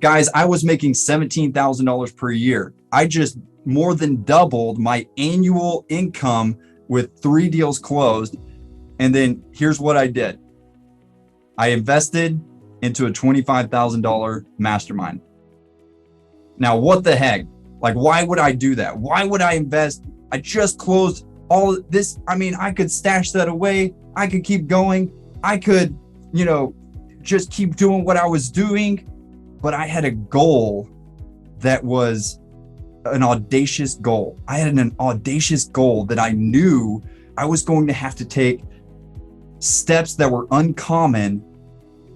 Guys, I was making $17,000 per year. I just more than doubled my annual income with 3 deals closed. And then here's what I did. I invested into a $25,000 mastermind. Now, what the heck? Like, why would I do that? Why would I invest? I just closed all this. I mean, I could stash that away. I could keep going. I could, just keep doing what I was doing. But I had a goal that was an audacious goal. I had an audacious goal that I knew I was going to have to take steps that were uncommon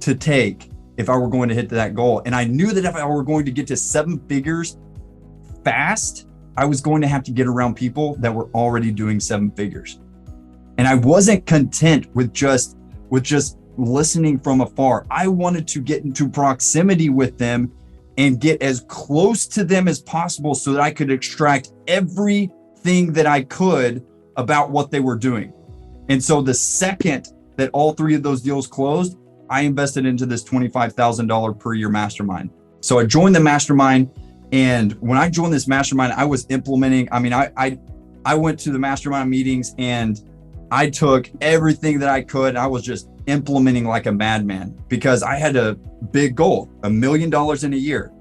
to take if I were going to hit that goal. And I knew that if I were going to get to 7 figures fast, I was going to have to get around people that were already doing 7 figures. And I wasn't content with just listening from afar. I wanted to get into proximity with them and get as close to them as possible so that I could extract everything that I could about what they were doing. And so the second that all 3 of those deals closed, I invested into this $25,000 per year mastermind. So I joined the mastermind. And when I joined this mastermind, I was implementing, I went to the mastermind meetings and I took everything that I could. I was just implementing like a madman because I had a big goal, $1 million in a year,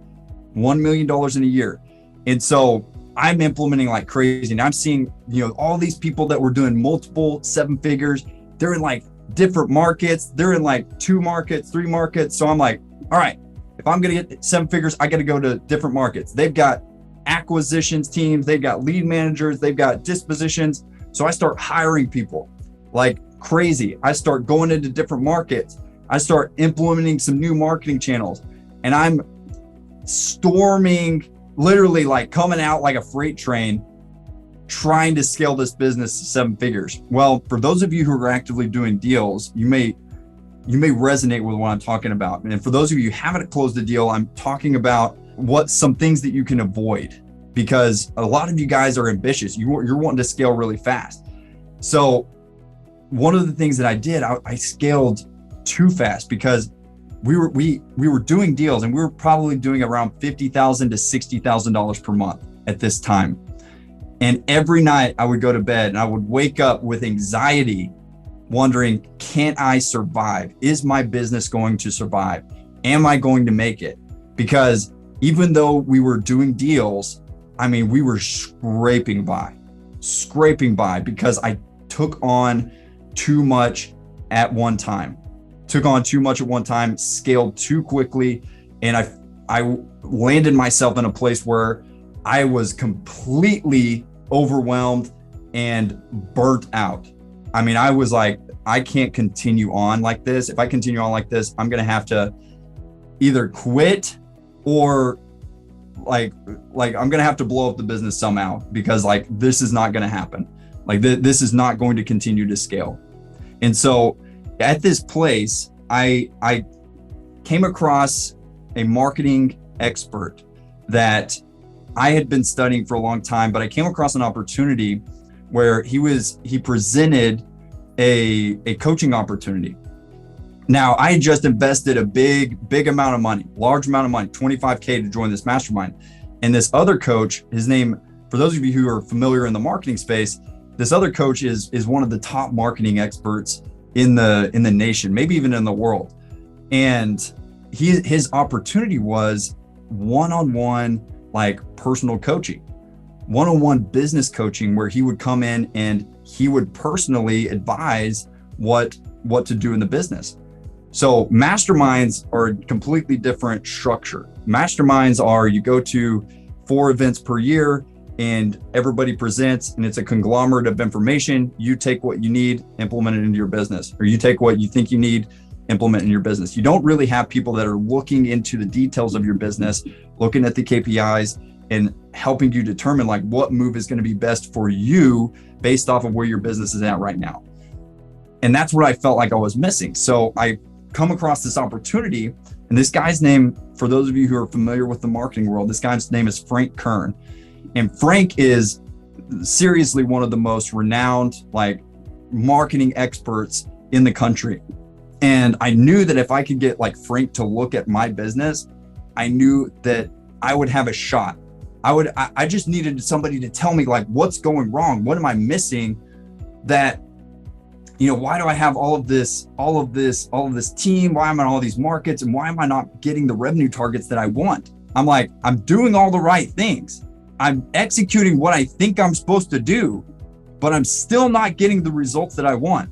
$1 million in a year. And so I'm implementing like crazy. And I'm seeing, all these people that were doing multiple 7 figures, they're in like different markets. They're in like 2 markets, 3 markets. So I'm like, all right, if I'm going to get 7 figures, I got to go to different markets. They've got acquisitions teams, they've got lead managers, they've got dispositions. So I start hiring people like crazy. I start going into different markets. I start implementing some new marketing channels, and I'm storming, literally like coming out like a freight train, trying to scale this business to 7 figures. Well, for those of you who are actively doing deals, you may resonate with what I'm talking about. And for those of you who haven't closed a deal, I'm talking about some things that you can avoid, because a lot of you guys are ambitious. You're wanting to scale really fast. So one of the things that I did, I scaled too fast because we were doing deals, and we were probably doing around $50,000 to $60,000 per month at this time. And every night I would go to bed and I would wake up with anxiety, wondering, can I survive? Is my business going to survive? Am I going to make it? Because even though we were doing deals, we were scraping by because I took on too much at one time, scaled too quickly. And I landed myself in a place where I was completely overwhelmed and burnt out. I was like, I can't continue on like this. If I continue on like this, I'm going to have to either quit or like I'm going to have to blow up the business somehow, because like, this is not going to happen. Like this is not going to continue to scale. And so at this place, I came across a marketing expert that I had been studying for a long time, but I came across an opportunity where he presented a coaching opportunity. Now, I had just invested a big amount of money, large amount of money, $25K to join this mastermind. And this other coach, his name, for those of you who are familiar in the marketing space, this other coach is one of the top marketing experts in the nation, maybe even in the world. And his opportunity was one-on-one, like personal coaching, one-on-one business coaching, where he would come in and he would personally advise what to do in the business. So masterminds are a completely different structure. Masterminds are, you go to 4 events per year and everybody presents, and it's a conglomerate of information. You take what you need, implement it into your business, or you take what you think you need, implement in your business. You don't really have people that are looking into the details of your business, looking at the KPIs and helping you determine like what move is going to be best for you based off of where your business is at right now. And that's what I felt like I was missing. So I come across this opportunity, and this guy's name, for those of you who are familiar with the marketing world, this guy's name is Frank Kern. And Frank is seriously one of the most renowned like marketing experts in the country. And I knew that if I could get like Frank to look at my business, I knew that I would have a shot. I just needed somebody to tell me like, what's going wrong? What am I missing? That, why do I have all of this team? Why am I in all these markets? And why am I not getting the revenue targets that I want? I'm like, I'm doing all the right things. I'm executing what I think I'm supposed to do, but I'm still not getting the results that I want.